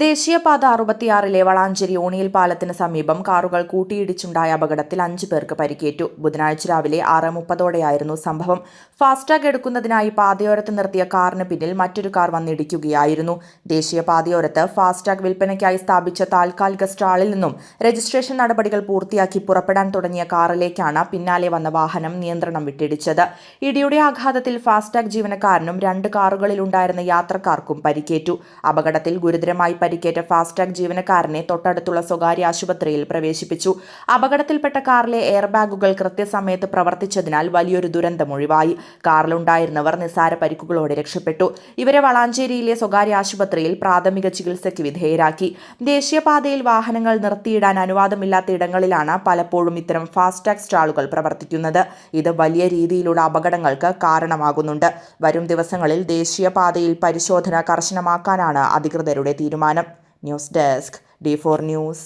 ദേശീയപാത 66-ലെ വളാഞ്ചേരി ഓണിയിൽ പാലത്തിന് സമീപം കാറുകൾ കൂട്ടിയിടിച്ചുണ്ടായ അപകടത്തിൽ 5 പേർക്ക് പരിക്കേറ്റു. ബുധനാഴ്ച രാവിലെ 6:30ഓടെയായിരുന്നു സംഭവം. ഫാസ്ടാഗ് എടുക്കുന്നതിനായി പാതയോരത്ത് നിർത്തിയ കാറിന് പിന്നിൽ മറ്റൊരു കാർ വന്നിടിക്കുകയായിരുന്നു. ദേശീയപാതയോരത്ത് ഫാസ്ടാഗ് വിൽപ്പനയ്ക്കായി സ്ഥാപിച്ച താൽക്കാലിക സ്റ്റാളിൽ നിന്നും രജിസ്ട്രേഷൻ നടപടികൾ പൂർത്തിയാക്കി പുറപ്പെടാൻ തുടങ്ങിയ കാറിലേക്കാണ് പിന്നാലെ വന്ന വാഹനം നിയന്ത്രണം വിട്ടിടിച്ചത്. ഇടിയുടെ ആഘാതത്തിൽ ഫാസ്ടാഗ് ജീവനക്കാരനും 2 കാറുകളിലുണ്ടായിരുന്ന യാത്രക്കാർക്കും പരിക്കേറ്റു. അപകടത്തിൽ ഗുരുതരമായി പരിക്കേറ്റ ഫാസ്ടാഗ് ജീവനക്കാരനെ തൊട്ടടുത്തുള്ള സ്വകാര്യ ആശുപത്രിയിൽ പ്രവേശിപ്പിച്ചു. അപകടത്തിൽപ്പെട്ട കാറിലെ എയർ ബാഗുകൾ കൃത്യസമയത്ത് പ്രവർത്തിച്ചതിനാൽ വലിയൊരു ദുരന്തമൊഴിവായി. കാറിലുണ്ടായിരുന്നവർ നിസ്സാര പരിക്കുകളോടെ രക്ഷപ്പെട്ടു. ഇവരെ വളാഞ്ചേരിയിലെ സ്വകാര്യ ആശുപത്രിയിൽ പ്രാഥമിക ചികിത്സയ്ക്ക് വിധേയരാക്കി. ദേശീയപാതയിൽ വാഹനങ്ങൾ നിർത്തിയിടാൻ അനുവാദമില്ലാത്ത ഇടങ്ങളിലാണ് പലപ്പോഴും ഇത്തരം ഫാസ്ടാഗ് സ്റ്റാളുകൾ പ്രവർത്തിക്കുന്നത്. ഇത് വലിയ രീതിയിലുള്ള അപകടങ്ങൾക്ക് കാരണമാകുന്നുണ്ട്. വരും ദിവസങ്ങളിൽ ദേശീയപാതയിൽ പരിശോധന കർശനമാക്കാനാണ് അധികൃതരുടെ തീരുമാനം. News desk D4 news.